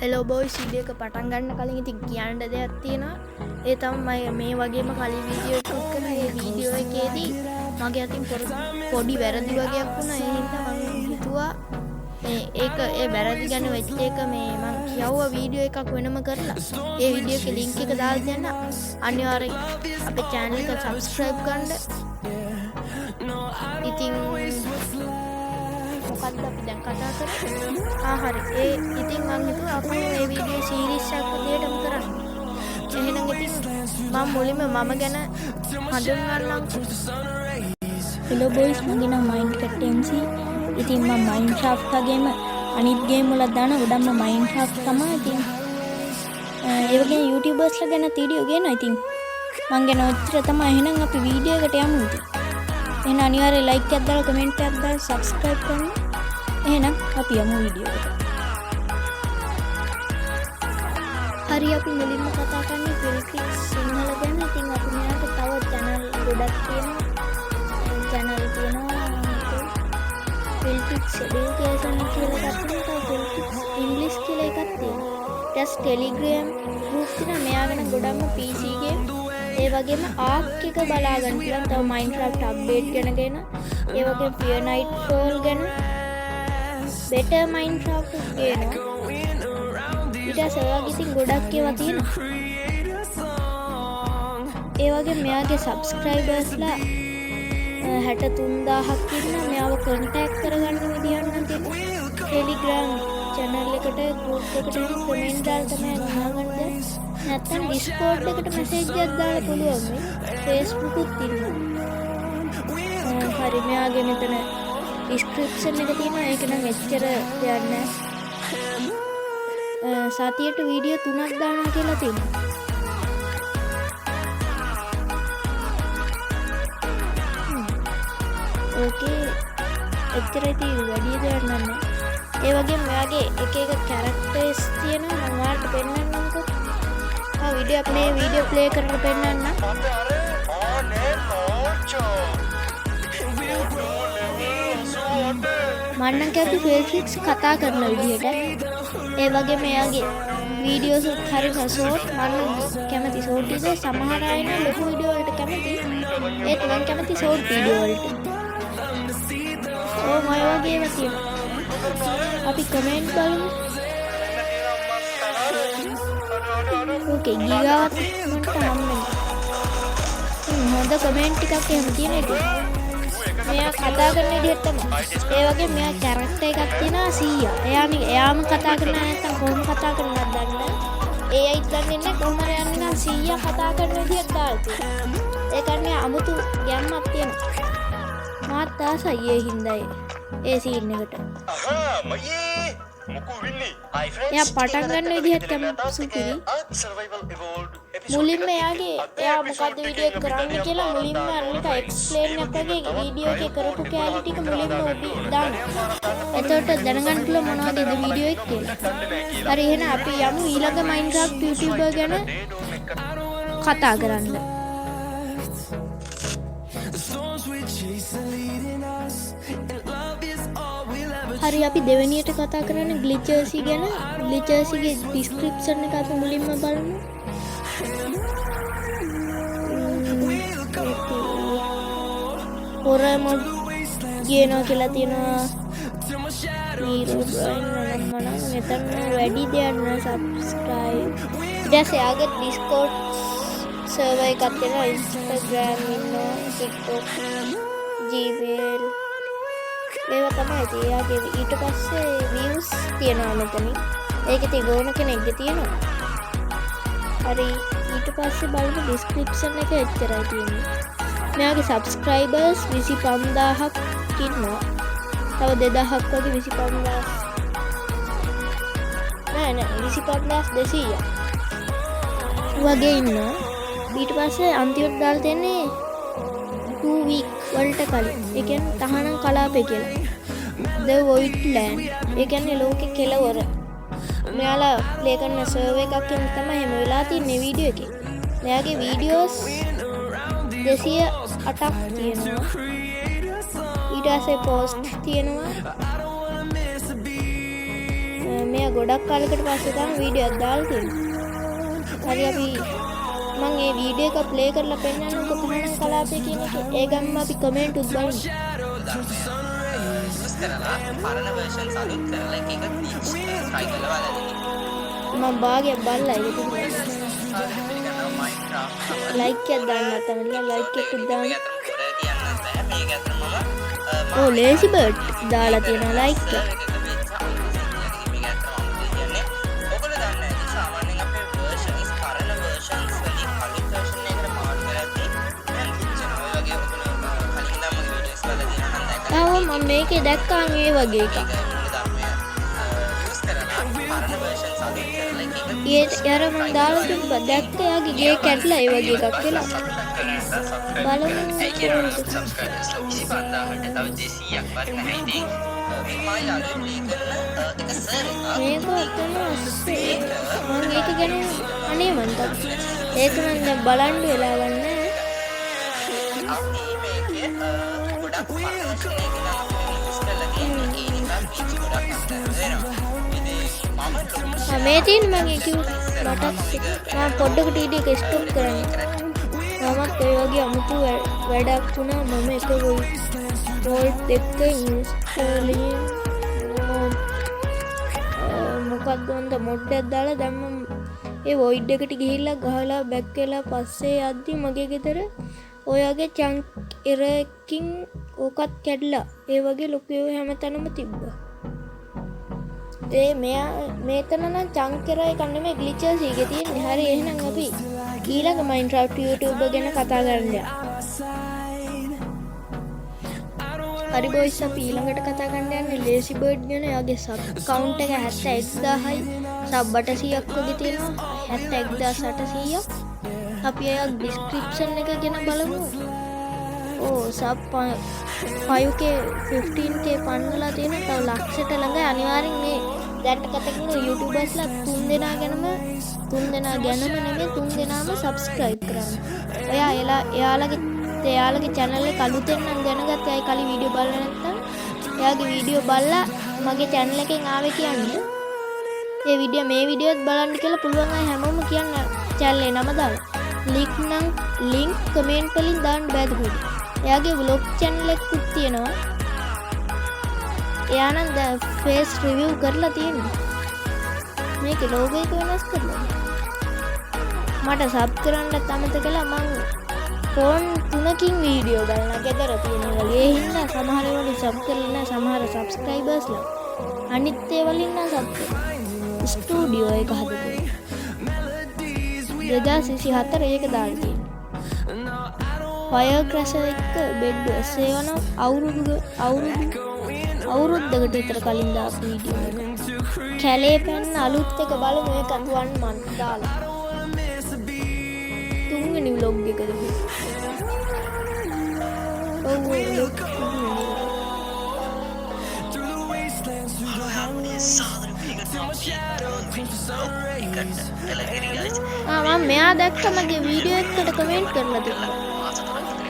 Hello boys video එක පටන් ගන්න කලින් ඉතින් කියන්න දෙයක් තියෙනවා. ඒ තමයි මේ වගේම කලින් වීඩියෝ එකක් කරන ඒ වීඩියෝ එකේදී මගේ අතින් පොඩි වැරදි වගේක් වුණා. ඒ හින්දා මම හිතුවා ඒක ඒ වැරදි ගැන වෙච්ච එක මම කියවුවා වීඩියෝ එකක් වෙනම කරලා. ඒ වීඩියෝ එකේ ලින්ක් එක දාලා දෙන්න. අනිවාර්යෙන් අපේ channel එක subscribe කරන්න. ඉතින් මොකක්ද අපි දැන් කතා කරන්නේ? හරි. ඉතින් මම හිතුවා අපි මේ වීඩියෝ සීරීස් එකක් විදියටම කරන්න. එහෙනම් ඉතින් මම මුලින්ම මම ගැන හඳුන්වන්නම්. හෙලෝ බොයිස්, මගේ නම මයින්ඩ්ක්‍රැෆ්ට් MC. ඉතින් මම මයින්ක්‍රාෆ්ට් වගේම අනිත් ගේම් වල දාන ගොඩක්ම මයින්ක්‍රාෆ්ට් තමයි. ඉතින් ඒ වගේ YouTubers ලා ගැන වීඩියෝ ගේනවා. ඉතින් මං ගැන ඔච්චර තමයි. එහෙනම් අපි වීඩියෝ එකට යමු. ඉතින් එහෙනම් අනිවාර්යෙන් like එකක් දාලා comment එකක් දාලා subscribe කරන්න. එහෙනම් අපි යමු වීඩියෝ එකට. හරි, අපි මුලින්ම කතා කරන්නේ ෆිල්ක්‍රික්ස් සිංහල ගැන. ඉතින් අපි මෙයාට තව channel ගොඩක් තියෙනවා. channel තියෙනවා ෆිල්ක්‍රික්ස් education කියලා එකක් තියෙනවා. ෆිල්ක්‍රික්ස් ඉංග්‍රීසි කියලා එකක් තියෙනවා. ඊට Telegram group තියෙනවා. මෙයා ගැන ගොඩක්ම PC game ඒ වගේම ආක් එක බලා ගන්න පුළුවන්. තව Minecraft update ගැන ඒ වගේම Fear Nightfall ගැන better Minecraft ගේනවා. ඊට සර්වර් ඉතින් ගොඩක් ඒවා තියෙනවා. ඒ වගේ මෙයාගේ subscribersලා 63000ක් ඉන්නවා. මෙයාව contact කරගන්න විදියක් නම් තියෙනවා. Telegram channel එකට group එකට comment දාලා තමයි නහගන්න. නැත්නම් Discord එකට message එකක් දාලා පුළුවන්. Facebook උත් තියෙනවා. හරි, මෙයාගේ මෙතන description එක තියෙනවා. ඒක නම් එච්චර දෙයක් නෑ. සතියට වීඩියෝ 3ක් දානවා කියලා තියෙනවා. ඕකේ, එච්චරයි තියෙන්නේ. වැඩි දෙයක් නෑ. ඒ වගේම මෙයාගේ එක එක characters තියෙනවා. මම ඔයාලට පෙන්නන්නම්කෝ. වීඩියෝ අපේ වීඩියෝ ප්ලේ කරලා පෙන්නන්න. මන්නම් කැමති ෆිල්ක්‍රික්ස් කතා කරන විදිහට. ඒ වගේ මෙයාගේ වීඩියෝස් හරිම ෂෝට්. මන්නම් කැමති ෂෝට් විදිහට. සමහර අය නම් ලොකු වීඩියෝ වලට කැමති. ඒත් මම කැමති ෂෝට් වීඩියෝ වලට. මම වගේ ඒවා තියෙනවා. අපි කමෙන්ට් බලමු. ඕකේ, ගිගාවත් මන්ට හම්බෙන්නේ. හොඳ කමෙන්ට් ටිකක් එහෙම තියෙන එක. මෙයා කතා කරන විදිහට තමයි. ඒ වගේ මෙයා කැරක්ටර් එකක් තියෙනවා 100. එයාම කතා කරන නැත්නම් කොහොම කතා කරනවද දන්නේ නැහැ. ඒ අයිත් දන්නේ නැහැ කොහොම යන්නේ නම් 100 කතා කරන විදිහට දාලා තියෙනවා. ඒ කියන්නේ අමුතු ගැම්මක් තියෙනවා. මාත් ආසයි ඒ හින්දායි ඒ සීන් එකට. එයා පටන් ගන්න විදිහත් සුපිරි. මුලින්ම එයා මොකද්ද වීඩියෝ එක කරන්න කියලා මුලින්ම අරලිට එක්ස්ප්ලේන් එකක් වගේ වීඩියෝ එකේ කරපු කැලේ ටික මුලින්ම දානවා. එතකොට දැනගන්න පුළුවන් මොනවද වීඩියෝ එක කියලා. හරි, එහෙනම් අපි යමු ඊළඟ Minecraft YouTuber ගැන කතා කරන්න. හරි, අපි දෙවෙනියට කතා කරන්නේ ග්ලිචර්සි ගැන. ග්ලිචර්සිගේ ඩිස්ක්‍රිප්ෂන් එක අපි මුලින්ම බලමු. හොරර් මොඩ් ගේනවා කියලා තියෙනවා. හීරෝ බ්‍රයින් නම් මෙතන වැඩි දෙයක් නෑ. සබ්ස්ක්‍රයිබ්. ඊට ආගේ Discord සර්වර් එකක් තියෙනවා. Instagram ඉන්නවා, TikTok, Gmail මේවා තමයි තියාගේ. ඊට පස්සේ views තියෙනවා මෙතනින්. ඒකේ තිගෝන කෙනෙක්ගේ තියෙනවා. හරි, ඊට පස්සේ බලමු description එක එච්චරයි තියෙන්නේ. මෙයාගේ subscribers 25000ක් ඉන්නවා. තව 2000ක් වගේ 25000 නෑ 25200 වගේ ඉන්නවා. ඊට පස්සේ අන්තිමට දාලා තියෙන්නේ 2 week වලට කලින්. ඒ කියන්නේ තහනම් කලාපේ කියලා. The Voidland. ඒ කියන්නේ ලෝකේ කෙලවර. මෙයාලා ප්ලේ කරන සර්වර් එකක් තමයි එහෙම වෙලා තින්නේ වීඩියෝ එකේ. මෙයාගේ වීඩියෝස් 208ක් තියෙනවා. ඊට පස්සේ පෝස්ට් තියෙනවා. මෙයා ගොඩක් කාලයකට පස්සේ තමයි වීඩියෝ එකක් දාලා තියෙන්නේ. හරි අපි මම මේ වීඩියෝ එක ප්ලේ කරලා පෙන්නන්නම්කෝ පහනම් කලාපය කියන එක. ඒ ගමන් අපි කමෙන්ට් උත් බලමු. කරලා පරණ versions අලුත් කරලා එක එක try කරලා බලන්න. මම භාගයක් බලලා ඒක පිළිගන්නවා Minecraft. ලයික් එකක් දාන්න තමයි ලයික් එකක් දාන්න. මේක අතම පොර කියන්න බෑ. මේක අතම ඕ ලේසි බර්ඩ් දාලා තියෙනවා ලයික් එක. මේක අතම කියන්නේ ඔයගොල්ලෝ දන්නේ නැහැ සාමාන්‍යයෙන් අපේ versions පරණ versions වලින් අලුත් version එකකට මාරු කරද්දී දැන් කිච්චන ඔය වගේ ඔයගොල්ලෝ කලින් නම් මගේ videos වල දිනන නම් දැක්කා. ආව මම මේකේ දැක්කා මේ වගේ එකක්. ඒ යාර මම දාලා තිබ්බා දැක්ක යාගේ ගේ කැඩලා ඒ වගේ එකක් වෙලා. බලමු. subscribers ලෝ 25000ට තව 200ක් වත් නැහැ ඉතින් මම යාළුවෝ ප්ලේ කරන එක සර් මේක තමයි අස්සේ. මම ඒක ගැන අනේ මන්ට. ඒක නම් දැන් බලන්න වෙලා ගන්න. අපි මේකේ ගොඩක් ෆන්ක්ෂන් එක නම් යූස් කරලා තියෙනවා ඒ නිසා පීච් ගොඩක් අස්තර වෙනවා. ඉතින් මේ තියෙන මගේ කිව් මට මම පොඩ්ඩකට ඊට එක ස්ටොප් කරන්න. මමත් ඒ වගේ අමුතු වැඩක් වුණා. මම එක වෝල්ට් දෙක ඉන්ස්ටෝලින් මොකක්ද වන්ද මොඩ් එකක් දාලා දැන් මම ඒ වොයිඩ් එකට ගිහිල්ලා ගහලා බැක් වෙලා පස්සේ යද්දි මගේ ගෙදර ඔය වගේ චන්ක් එරර් එකකින් ඕකත් කැඩලා ඒ වගේ ලොකු ඒවා හැමතැනම තිබ්බා. ඒ මෙයා මේතන නම් චන්ක් එරර් එකක් නෙමෙයි ග්ලිචර්ස් එකේ තියෙන්නේ. හරි එහෙනම් අපි ඊළඟ Minecraft YouTube ගැන කතා කරන්න යමු. හරි බොයිස් අපි ඊළඟට කතා කරන්න යන්නේ ලේසි බර්ඩ් ගැන. එයාගේ සබ් කවුන්ට් එක 71000යි. සබ් 800ක් වගේ තියෙනවා. 71800ක්. අපි එයා ඩිස්ක්‍රිප්ෂන් එක ගැන බලමු. ඕ සබ් 5k 15k පන්නලා තියෙන. තව ලක්ෂයට ළඟ අනිවාර්යෙන් මේ දැන් කතා කරන YouTubers-ලා තුන් දෙනා ගැනම නෙමෙයි තුන් දෙනාම subscribe කරන්න. එයාලගේ channel එක අලුතෙන් නම් දැනගත්ත අය කලින් වීඩියෝ බලලා නැත්නම් එයාගේ වීඩියෝ බලලා මගේ channel එකෙන් ආවේ කියන්නේ. මේ වීඩියෝත් බලන්න කියලා පුළුවන් අය හැමෝම කියන්න channel එක නම දාලා. link comment වලින් දාන්න බෑද පොඩි. එයාගේ vlog channel එකකුත් තියෙනවා. එයා නම් දැන් face review කරලා තියෙනවා. මේකේ logo එක වෙනස් කරලා. මට sub කරන්නත් අමතකලා මං ෆෝන් 3කින් වීඩියෝ බලනවා ගෙදර තියෙන වල. ඒ හින්දා සමහර වලින් sub කරලා නැහැ සමහර subscribersලා. අනිත් ඒ වලින් නම් sub කරනවා. ස්ටුඩියෝ එක හදලා 2024 ඒක දාලා තියෙනවා. ෆයර් ක්‍රැෂර් එක බෙඩ් සේවන අවුරුද්දකට විතර කලින් දාපු වීඩියෝ එක. කැලේ පැන්න අලුත් එක බලමු ඒකත් 1 month දාලා. තුන්වෙනි vlog එකද මේ. ඔව් vlog මම මෙයා දැක්ක මගේ වීඩියෝ එකකට කමෙන්ට් කරලා තිබ්බා.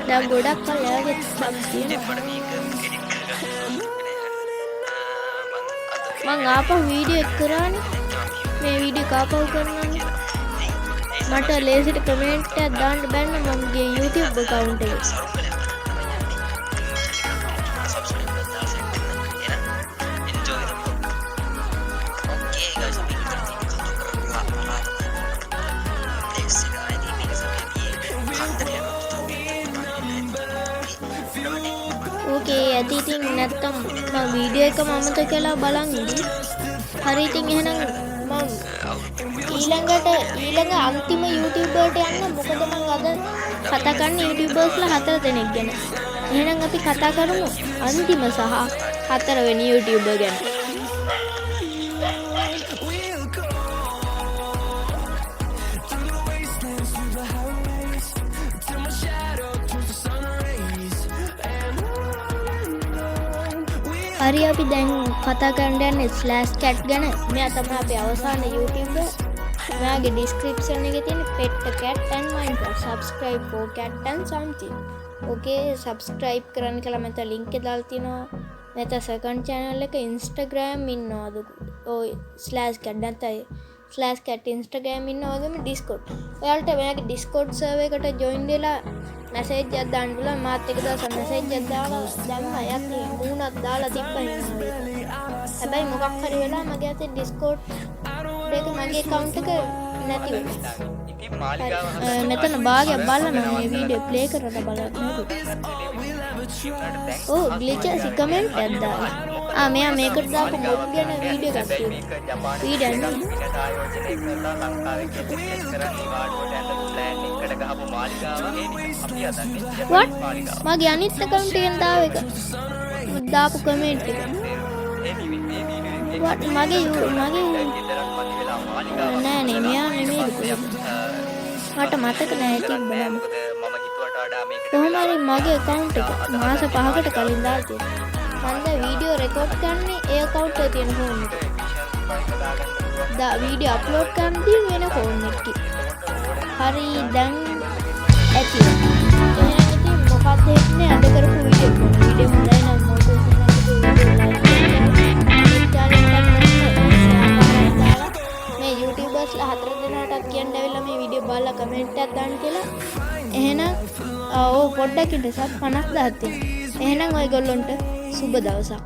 දැන් ගොඩක් කල් එයාගේ සබ් තියෙනවා. මං ආපහු වීඩියෝ එක කරානේ. මේ වීඩියෝ එක ආපහු කරනවානේ. මට ලේසියට කමෙන්ට් එකක් දාන්න බැන්න මගේ YouTube account එකේ. ඕකේ ඇති ඉතින් නැත්තම් මම වීඩියෝ එක මමත කියලා බලන් ඉඳි. හරි ඉතින් එහෙනම් මම ඊළඟ අන්තිම YouTuberට යන්න. මොකද මම අද කතා කරන්නේ YouTubersලා 4 දෙනෙක් ගැන. එහෙනම් අපි කතා කරමු අන්තිම සහ 4 වෙනි YouTuber ගැන. හරි අපි දැන් කතා කරන්න යන්නේ /cat ගැන. මෙයා තමයි අපේ අවසාන YouTuber. මෙයාගේ description එකේ තියෙන pet cat and Minecraft subscribe for cat and something. okay subscribe කරන්න කියලා මම link එක දාලා තියෙනවා. නැත්නම් second channel එක Instagram ඉන්නවද? ඔය /cat නැත්නම් /cat Instagram ඉන්නා වගේම Discord. ඔයාලට මෙයාගේ Discord server එකට join වෙලා message එකක් දාන්න පුළුවන්. මාත් එක දවසක් message එකක් දාලා දැම්මා. එයාත් මූණක් දාලා තිබ්බා හැබැයි මොකක් හරි වෙලා මගේ අතේ Discord එක මගේ account එක නැති වුණා. ඉතින් මාලිගාව මෙතන භාගයක් බලන්න මේ වීඩියෝ ප්ලේ කරලා බලන්න. ඕ ග්ලිචර්ස් කමෙන්ට් එකක් දාලා. මෙයා මේකට දාපු මොඩ් ගැන වීඩියෝ එකක් තියෙනවා. වීඩියෝ නේ. ආයෝජනය කරලා ලංකාවේ කෙනෙක් කරන් නිවාඩුවට යන ප්ලෑන් එකකට ගහපු මාලිගාව අපි හදන්නේ. what මගේ අනිත් account එකෙන් දාව එක දාපු කමෙන්ට් එක what මගේ නෑ නේ මෙයා නෙමෙයි මට මතක නෑ තිබ්බා මම හිතුවට වඩා මේක කොහොම හරි මගේ account එක මාස 5කට කලින් දාලා තියෙනවා මම දැන් වීඩියෝ රෙකෝඩ් කරන්නේ ඒ account එකේ තියෙන ෆෝන් එක වීඩියෝ අප්ලෝඩ් කරද්දී වෙන ෆෝන් එකකින් හරි දැන් ඇති එහෙනම් ඉතින් මොකක්ද එන්නේ අද කරපු වීඩියෝ හොඳයි නම් මොකද මේ YouTubers ලා 4 දෙනාටත් කියන්න ඇවිල්ලා මේ වීඩියෝ බලලා කමෙන්ට් එකක් දාන්න කියලා එහෙනම් පොඩ්ඩක් ඉන්න සබ් 50000 තියෙනවා එහෙනම් ඔයගොල්ලන්ට සුබ දවසක්